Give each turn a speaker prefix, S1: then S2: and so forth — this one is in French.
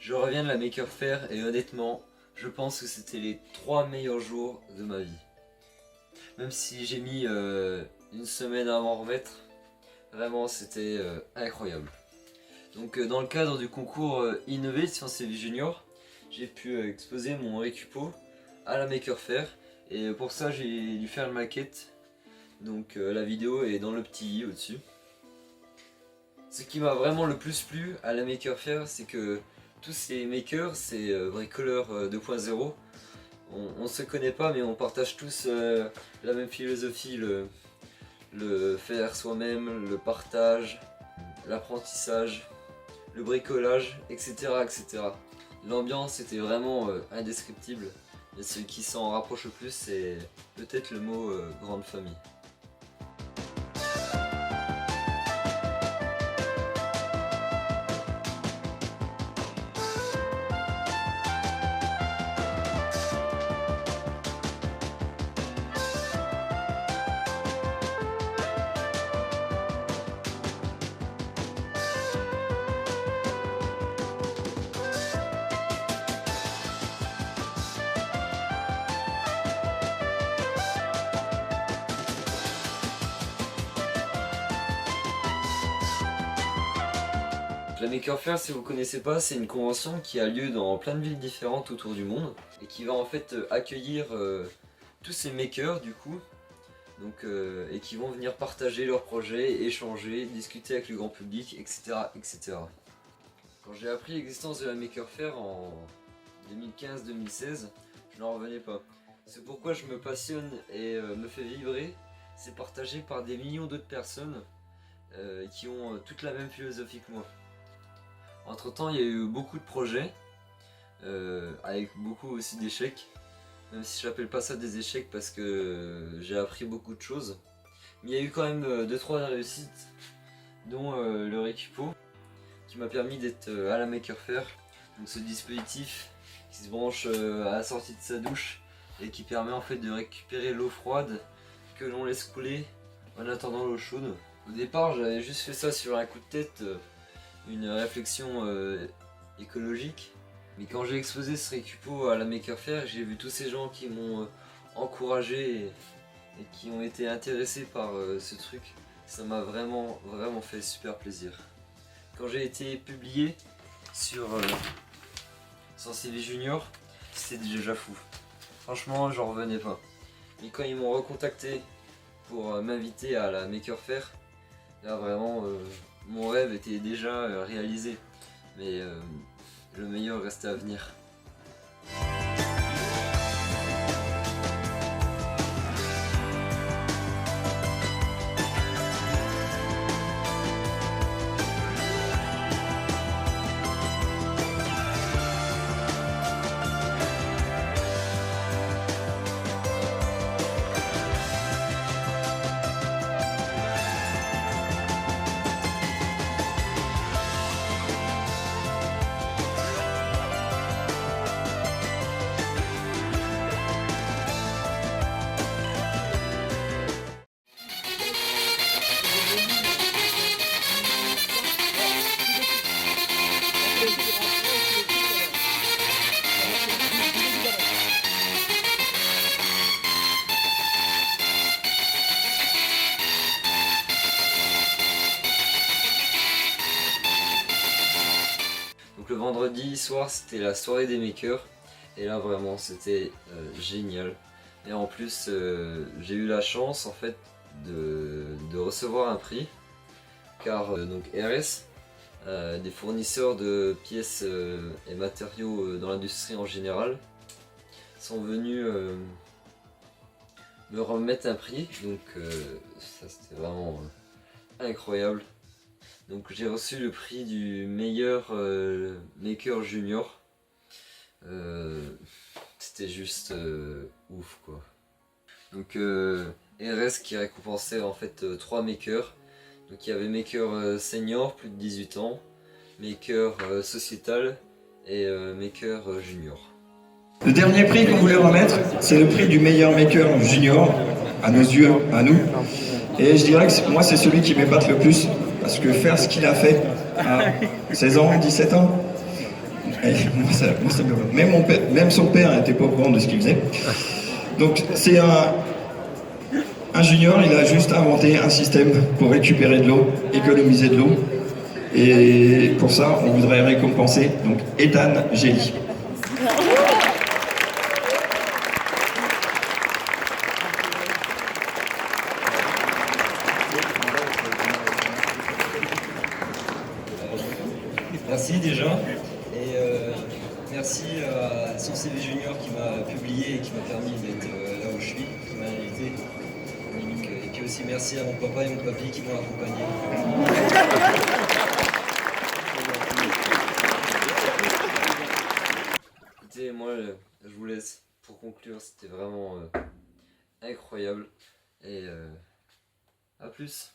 S1: Je reviens de la Maker Faire et honnêtement, je pense que c'était les 3 meilleurs jours de ma vie. Même si j'ai mis une semaine à m'en remettre, vraiment c'était incroyable. Donc dans le cadre du concours Innover Sciences et Vie Junior, j'ai pu exposer mon récupo à la Maker Faire et pour ça j'ai dû faire une maquette. Donc la vidéo est dans le petit i au-dessus. Ce qui m'a vraiment le plus plu à la Maker Faire, c'est que tous ces makers, ces bricoleurs 2.0, on se connaît pas mais on partage tous la même philosophie, le faire soi-même, le partage, l'apprentissage, le bricolage, etc. etc. L'ambiance était vraiment indescriptible et ce qui s'en rapproche le plus c'est peut-être le mot grande famille. La Maker Faire, si vous ne connaissez pas, c'est une convention qui a lieu dans plein de villes différentes autour du monde et qui va en fait accueillir tous ces makers du coup, donc, et qui vont venir partager leurs projets, échanger, discuter avec le grand public, etc. etc. Quand j'ai appris l'existence de la Maker Faire en 2015-2016, je n'en revenais pas. C'est pourquoi je me passionne et me fais vibrer, c'est partagé par des millions d'autres personnes qui ont toute la même philosophie que moi. Entre temps, il y a eu beaucoup de projets, avec beaucoup aussi d'échecs, même si je n'appelle pas ça des échecs parce que j'ai appris beaucoup de choses. Mais il y a eu quand même 2-3 réussites, dont le récupo, qui m'a permis d'être à la Maker Faire. Donc ce dispositif qui se branche à la sortie de sa douche et qui permet en fait de récupérer l'eau froide que l'on laisse couler en attendant l'eau chaude. Au départ, j'avais juste fait ça sur un coup de tête, une réflexion écologique, mais quand j'ai exposé ce récupo à la Maker Faire, j'ai vu tous ces gens qui m'ont encouragé et qui ont été intéressés par ce truc. Ça m'a vraiment fait super plaisir. Quand j'ai été publié sur Sciences et Vie Junior, c'était déjà fou. Franchement, j'en revenais pas. Mais quand ils m'ont recontacté pour m'inviter à la Maker Faire, là vraiment mon rêve était déjà réalisé, mais le meilleur restait à venir. Donc le vendredi soir c'était la soirée des makers et là vraiment c'était génial. Et en plus j'ai eu la chance en fait de recevoir un prix car donc RS, des fournisseurs de pièces et matériaux dans l'industrie en général, sont venus me remettre un prix, donc ça c'était vraiment incroyable. Donc j'ai reçu le prix du meilleur maker junior. C'était juste ouf quoi. Donc RS qui récompensait en fait 3 makers. Donc il y avait maker senior plus de 18 ans, maker sociétal et maker junior.
S2: Le dernier prix qu'on voulait remettre, c'est le prix du meilleur maker junior, à nos yeux, à nous. Et je dirais que moi c'est celui qui m'épate le plus, parce que faire ce qu'il a fait à 16 ans, 17 ans, Et moi, ça me... même son père n'était pas au courant de ce qu'il faisait. Donc c'est un junior, il a juste inventé un système pour récupérer de l'eau, économiser de l'eau. Et pour ça, on voudrait récompenser donc Ethan Gély.
S3: Merci déjà, et merci à Son CV Junior qui m'a publié et qui m'a permis d'être là où je suis, qui m'a invité. Et puis aussi merci à mon papa et mon papy qui m'ont accompagné.
S1: Écoutez, moi je vous laisse pour conclure, c'était vraiment incroyable et à plus.